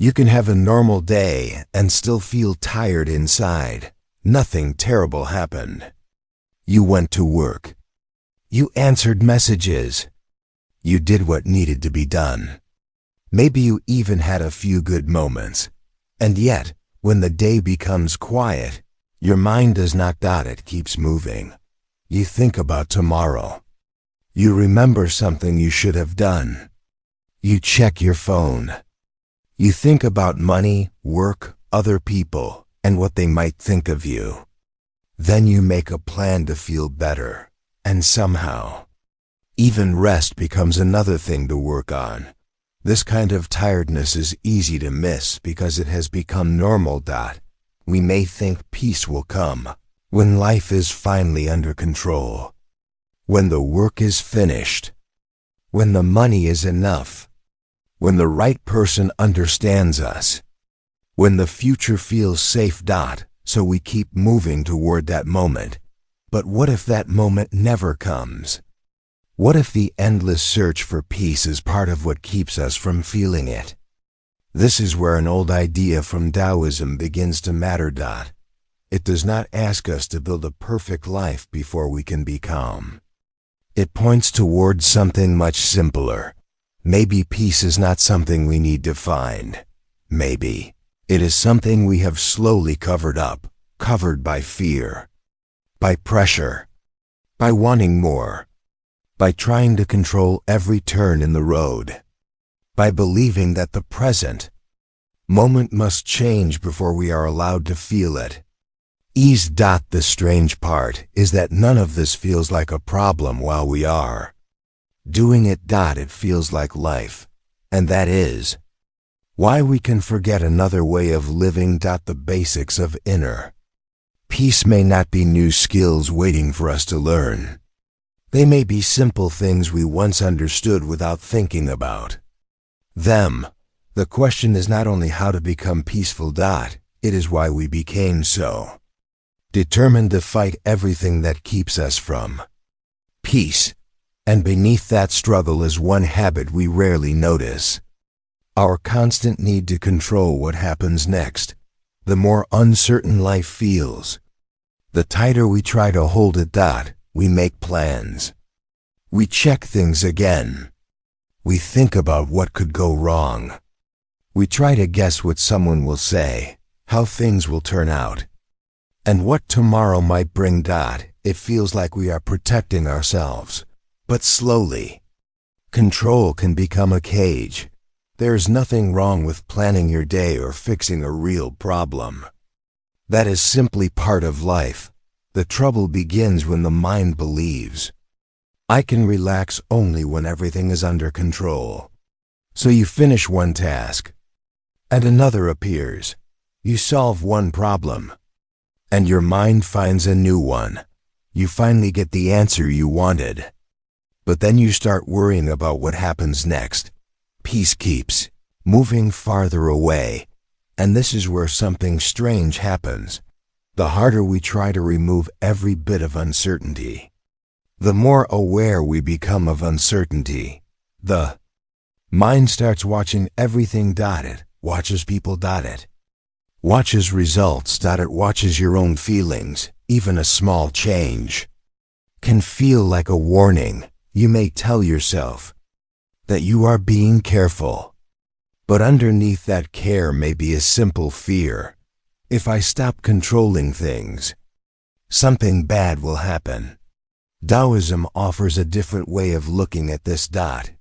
You can have a normal day and still feel tired inside. Nothing terrible happened. You went to work. You answered messages. You did what needed to be done. Maybe you even had a few good moments. And yet, when the day becomes quiet, your mind does not. It keeps moving. You think about tomorrow. You remember something you should have done. You check your phone. You think about money, work, other people, and what they might think of you. Then you make a plan to feel better, and somehow, even rest becomes another thing to work on. This kind of tiredness is easy to miss because it has become normal. We may think peace will come when life is finally under control, when the work is finished, when the money is enough, when the right person understands us, when the future feels safe. So we keep moving toward that moment. But what if that moment never comes? What if the endless search for peace is part of what keeps us from feeling it? This is where an old idea from Taoism begins to matter. It does not ask us to build a perfect life before we can be calm. It points towards something much simpler. Maybe peace is not something we need to find. Maybe it is something we have slowly covered up, covered by fear, by pressure, by wanting more, by trying to control every turn in the road, by believing that the present moment must change before we are allowed to feel it. Ease. The strange part is that none of this feels like a problem while we are doing it. It feels like life, and that is why we can forget another way of living. The basics of inner peace may not be new skills waiting for us to learn. They may be simple things we once understood without thinking about them. The question is not only how to become peaceful. It is why we became so determined to fight everything that keeps us from peace. And beneath that struggle is one habit we rarely notice: our constant need to control what happens next. The more uncertain life feels, the tighter we try to hold it. We make plans. We check things again. We think about what could go wrong. We try to guess what someone will say, how things will turn out, and what tomorrow might bring. It feels like we are protecting ourselves. But slowly, control can become a cage. There is nothing wrong with planning your day or fixing a real problem. That is simply part of life. The trouble begins when the mind believes, I can relax only when everything is under control. So you finish one task, and another appears. You solve one problem, and your mind finds a new one. You finally get the answer you wanted. But then you start worrying about what happens next. Peace keeps moving farther away, and this is where something strange happens. The harder we try to remove every bit of uncertainty, the more aware we become of uncertainty. The mind starts watching everything. It watches people. It watches results. It watches your own feelings. Even a small change can feel like a warning. You may tell yourself that you are being careful, but underneath that care may be a simple fear. If I stop controlling things, something bad will happen. Taoism offers a different way of looking at this.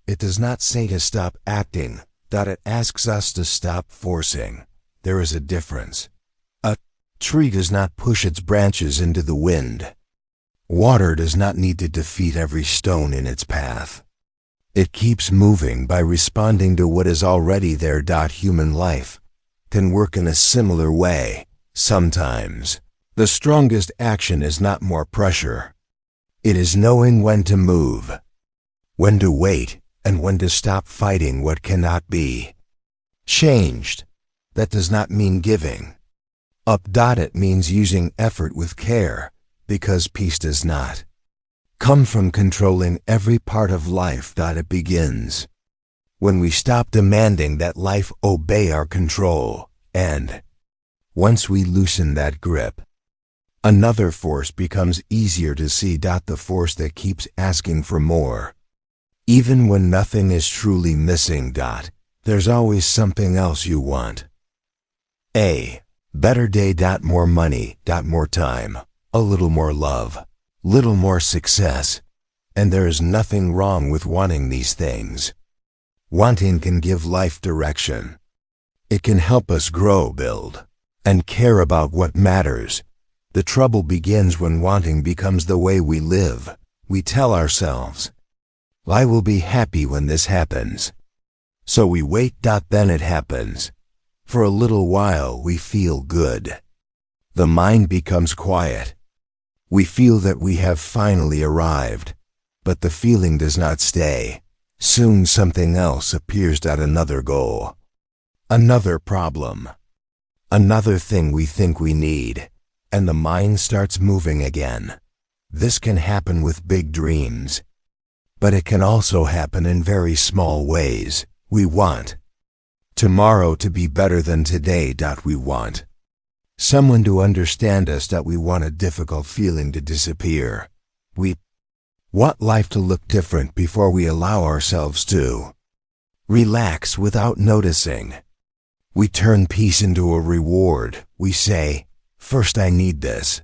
It does not say to stop acting. It asks us to stop forcing. There is a difference. A tree does not push its branches into the wind. Water does not need to defeat every stone in its path. It keeps moving by responding to what is already there. Human life can work in a similar way. Sometimes, the strongest action is not more pressure. It is knowing when to move, when to wait, and when to stop fighting what cannot be changed. That does not mean giving up. It means using effort with care. Because peace does not come from controlling every part of life. It begins When we stop demanding that life obey our control, and once we loosen that grip, another force becomes easier to see. The force that keeps asking for more. Even when nothing is truly missing. There's always something else you want. A better day. More money. More time. A little more love. Little more success. And there is nothing wrong with wanting these things. Wanting can give life direction. It can help us grow, build, and care about what matters. The trouble begins when wanting becomes the way we live. We tell ourselves, I will be happy when this happens. So we wait. Then it happens. For a little while we feel good. The mind becomes quiet. We feel that we have finally arrived. But the feeling does not stay. Soon something else appears. Another goal. Another problem. Another thing we think we need. And the mind starts moving again. This can happen with big dreams. But it can also happen in very small ways. We want tomorrow to be better than today. We want someone to understand us. We want a difficult feeling to disappear. We want life to look different before we allow ourselves to relax without noticing. We turn peace into a reward. We say, first I need this.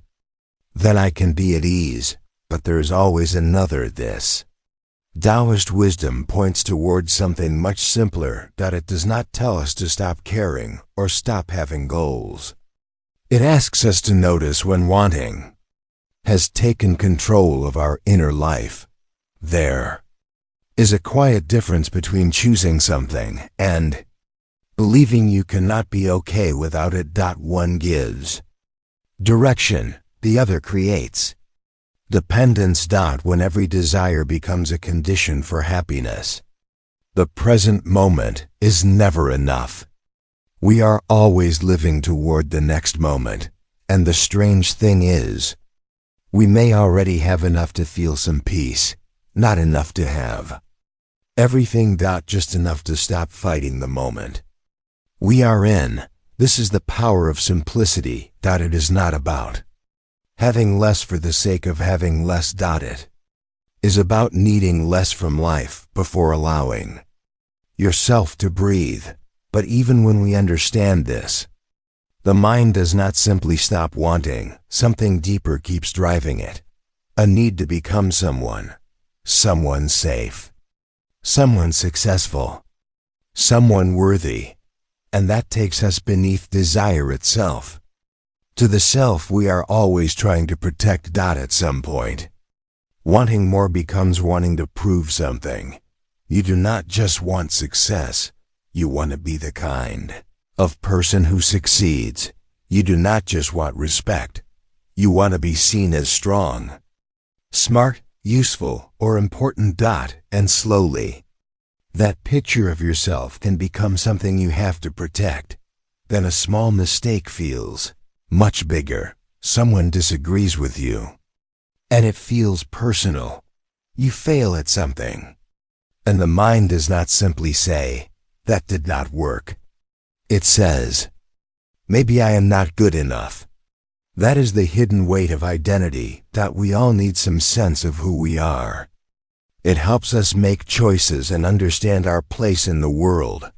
Then I can be at ease. But there is always another this. Taoist wisdom points towards something much simpler. It does not tell us to stop caring or stop having goals. It asks us to notice when wanting has taken control of our inner life. There is a quiet difference between choosing something and believing you cannot be okay without it. One gives direction, the other creates dependence. When every desire becomes a condition for happiness, the present moment is never enough. We are always living toward the next moment, and the strange thing is, we may already have enough to feel some peace, not enough to have everything. Just enough to stop fighting the moment we are in. This is the power of simplicity. It is not about having less for the sake of having less. It is about needing less from life before allowing yourself to breathe. But even when we understand this, the mind does not simply stop wanting. Something deeper keeps driving it. A need to become someone safe, someone successful, someone worthy. And that takes us beneath desire itself, to the self we are always trying to protect. At some point, wanting more becomes wanting to prove something. You do not just want success, you want to be the kind of person who succeeds. You do not just want respect, you want to be seen as strong, smart, useful, or important. And slowly, that picture of yourself can become something you have to protect. Then a small mistake feels much bigger. Someone disagrees with you, and it feels personal. You fail at something, and the mind does not simply say, that did not work. It says, maybe I am not good enough. That is the hidden weight of identity. We all need some sense of who we are. It helps us make choices and understand our place in the world.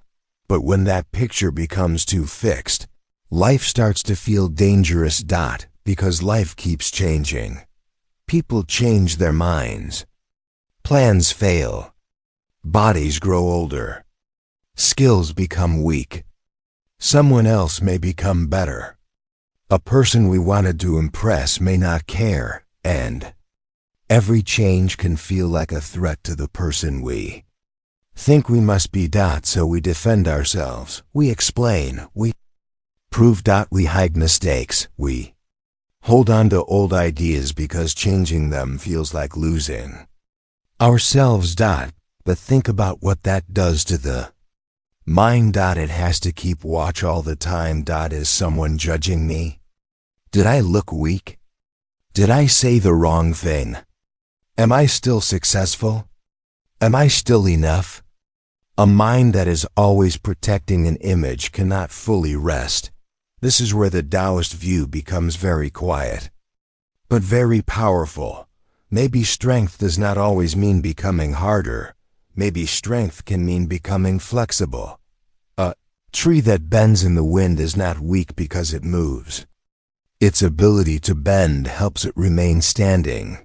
But when that picture becomes too fixed, life starts to feel dangerous. Because life keeps changing. People change their minds. Plans fail. Bodies grow older. Skills become weak. Someone else may become better. A person we wanted to impress may not care, and every change can feel like a threat to the person we think we must be. So we defend ourselves, we explain, we prove. We hide mistakes, we hold on to old ideas because changing them feels like losing ourselves. But think about what that does to the mind. It has to keep watch all the time. Is someone judging me? Did I look weak? Did I say the wrong thing? Am I still successful? Am I still enough? A mind that is always protecting an image cannot fully rest. This is where the Taoist view becomes very quiet, but very powerful. Maybe strength does not always mean becoming harder. Maybe strength can mean becoming flexible. A tree that bends in the wind is not weak because it moves. Its ability to bend helps it remain standing.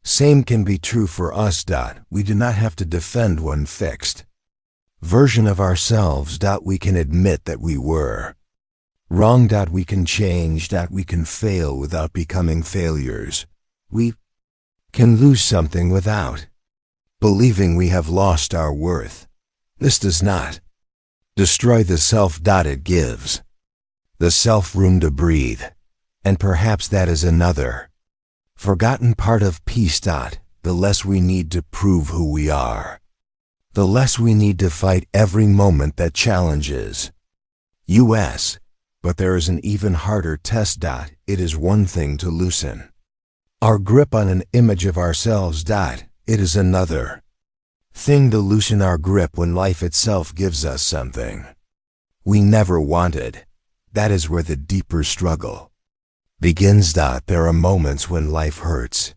Same can be true for us. We do not have to defend one fixed version of ourselves. We can admit that we were wrong. We can change. We can fail without becoming failures. We can lose something without believing we have lost our worth. This does not destroy the self. It gives the self room to breathe. And perhaps that is another forgotten part of peace. The less we need to prove who we are, the less we need to fight every moment that challenges us. But there is an even harder test. It is one thing to loosen our grip on an image of ourselves. It is another thing to loosen our grip when life itself gives us something we never wanted. That is where the deeper struggle begins. There are moments when life hurts,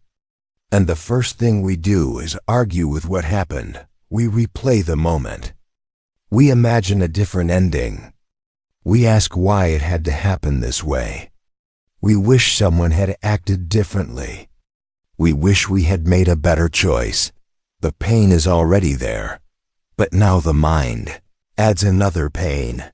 and the first thing we do is argue with what happened. We replay the moment. We imagine a different ending. We ask why it had to happen this way. We wish someone had acted differently. We wish we had made a better choice. The pain is already there, but now the mind adds another pain.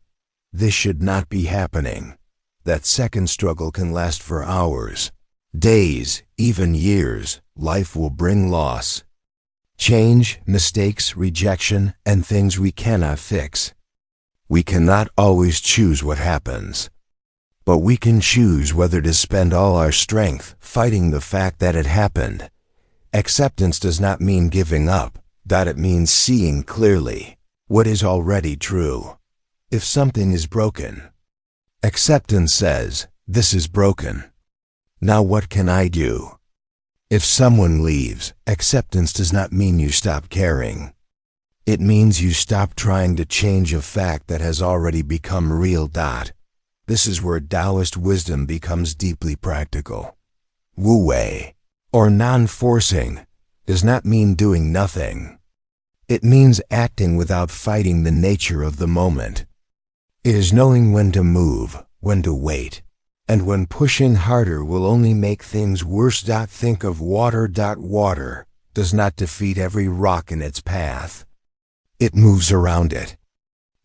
This should not be happening. That second struggle can last for hours, days, even years. Life will bring loss, change, mistakes, rejection, and things we cannot fix. We cannot always choose what happens, but we can choose whether to spend all our strength fighting the fact that it happened. Acceptance does not mean giving up. It means seeing clearly what is already true. If something is broken, acceptance says, this is broken. Now what can I do? If someone leaves, acceptance does not mean you stop caring. It means you stop trying to change a fact that has already become real. This is where Taoist wisdom becomes deeply practical. Wu Wei, or non-forcing, does not mean doing nothing. It means acting without fighting the nature of the moment. It is knowing when to move, when to wait, and when pushing harder will only make things worse. Think of water. Water does not defeat every rock in its path. It moves around it.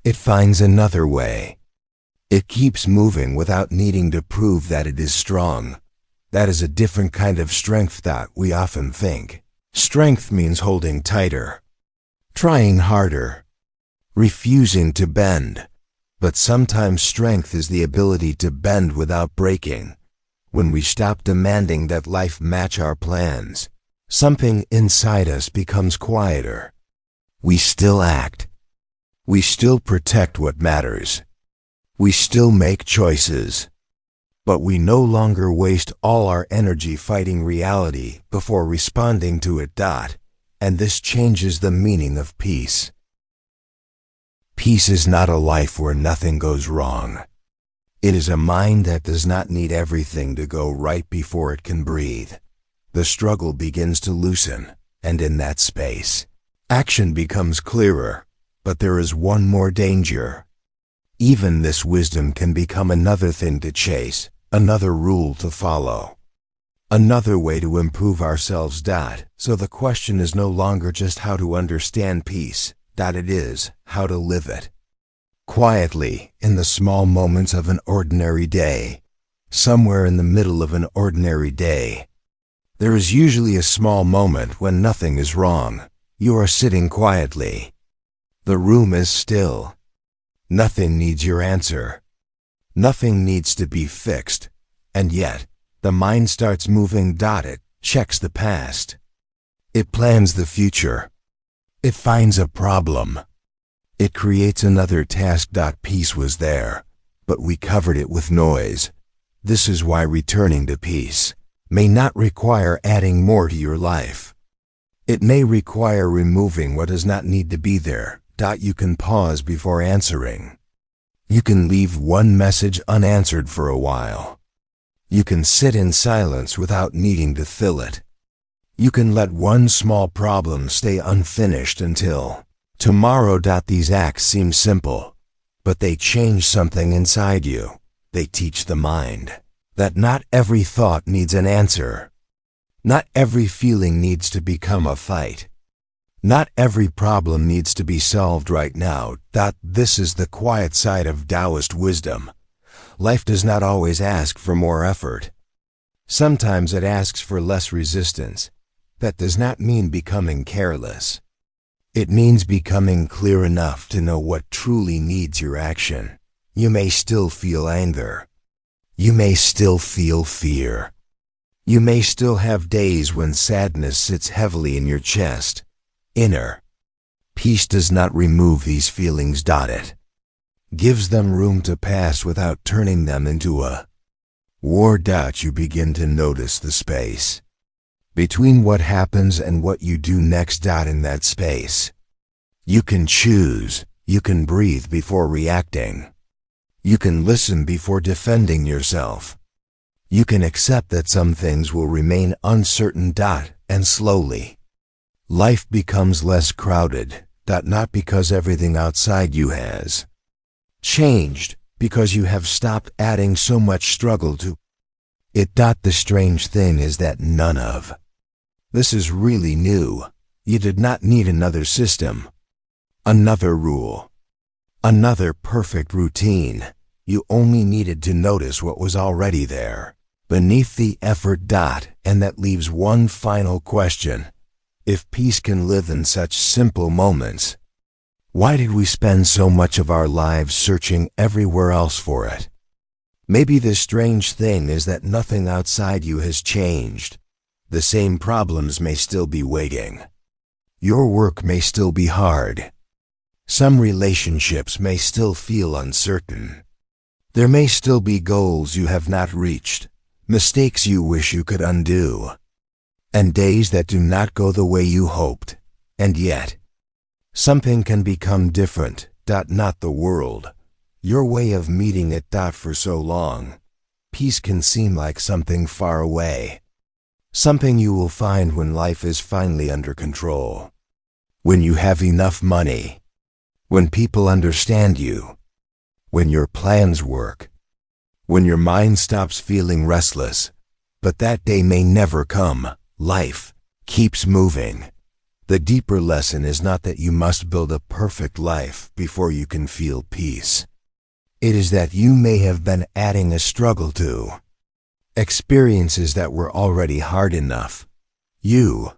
It finds another way. It keeps moving without needing to prove that it is strong. That is a different kind of strength. We often think strength means holding tighter, trying harder, refusing to bend. But sometimes strength is the ability to bend without breaking. When we stop demanding that life match our plans, something inside us becomes quieter. We still act. We still protect what matters. We still make choices. But we no longer waste all our energy fighting reality before responding to it. And this changes the meaning of peace. Peace is not a life where nothing goes wrong. It is a mind that does not need everything to go right before it can breathe. The struggle begins to loosen, and in that space, action becomes clearer. But there is one more danger. Even this wisdom can become another thing to chase, another rule to follow, another way to improve ourselves. So the question is no longer just how to understand peace. It is how to live it. Quietly, in the small moments of an ordinary day. Somewhere in the middle of an ordinary day, there is usually a small moment when nothing is wrong. You are sitting quietly. The room is still. Nothing needs your answer. Nothing needs to be fixed. And yet, the mind starts moving. It checks the past. It plans the future. It finds a problem. It creates another task. Peace was there, but we covered it with noise. This is why returning to peace may not require adding more to your life. It may require removing what does not need to be there. You can pause before answering. You can leave one message unanswered for a while. You can sit in silence without needing to fill it. You can let one small problem stay unfinished until tomorrow. These acts seem simple, but they change something inside you. They teach the mind that not every thought needs an answer. Not every feeling needs to become a fight. Not every problem needs to be solved right now. This is the quiet side of Taoist wisdom. Life does not always ask for more effort. Sometimes it asks for less resistance. That does not mean becoming careless. It means becoming clear enough to know what truly needs your action. You may still feel anger. You may still feel fear. You may still have days when sadness sits heavily in your chest. Inner peace does not remove these feelings. It gives them room to pass without turning them into a war. You begin to notice the space between what happens and what you do next. In that space, you can choose. You can breathe before reacting. You can listen before defending yourself. You can accept that some things will remain uncertain. And slowly, life becomes less crowded. Not because everything outside you has changed, because you have stopped adding so much struggle to it. The strange thing is that none of this is really new. You did not need another system, another rule, another perfect routine. You only needed to notice what was already there, beneath the effort. And that leaves one final question. If peace can live in such simple moments, why did we spend so much of our lives searching everywhere else for it? Maybe the strange thing is that nothing outside you has changed. The same problems may still be waiting. Your work may still be hard. Some relationships may still feel uncertain. There may still be goals you have not reached, mistakes you wish you could undo, and days that do not go the way you hoped. And yet, something can become different. Not the world, your way of meeting it. For so long, peace can seem like something far away. Something you will find when life is finally under control. When you have enough money. When people understand you. When your plans work. When your mind stops feeling restless. But that day may never come. Life keeps moving. The deeper lesson is not that you must build a perfect life before you can feel peace. It is that you may have been adding a struggle to experiences that were already hard enough. You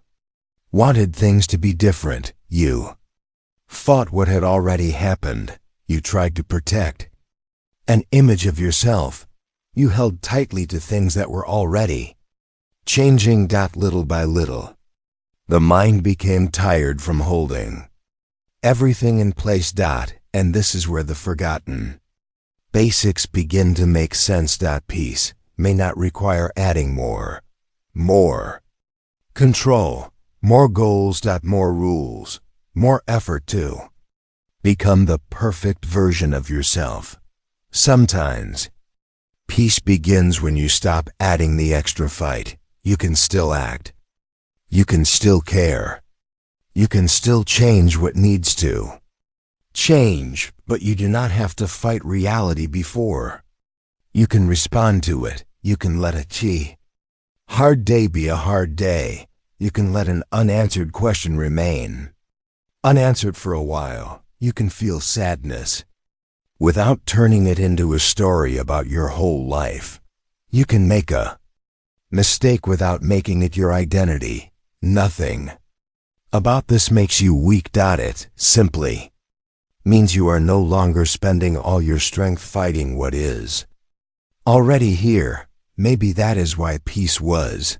wanted things to be different. You fought what had already happened. You tried to protect an image of yourself. You held tightly to things that were already changing. Little by little, the mind became tired from holding everything in place. And this is where the forgotten basics begin to make sense. Peace may not require adding more control, more goals. More rules, more effort to become the perfect version of yourself. Sometimes, peace begins when you stop adding the extra fight. You can still act. You can still care. You can still change what needs to change, but you do not have to fight reality before. You can respond to it. You can let a hard day be a hard day. You can let an unanswered question remain unanswered for a while. You can feel sadness without turning it into a story about your whole life. You can make a mistake without making it your identity. Nothing about this makes you weak. It simply means you are no longer spending all your strength fighting what is already here. Maybe that is why peace was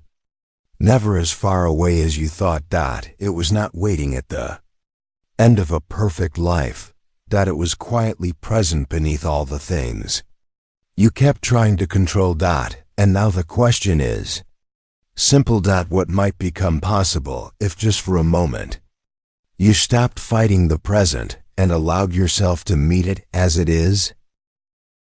never as far away as you thought. It was not waiting at the end of a perfect life. It was quietly present beneath all the things you kept trying to control. And now the question is simple. What might become possible if just for a moment you stopped fighting the present and allowed yourself to meet it as it is?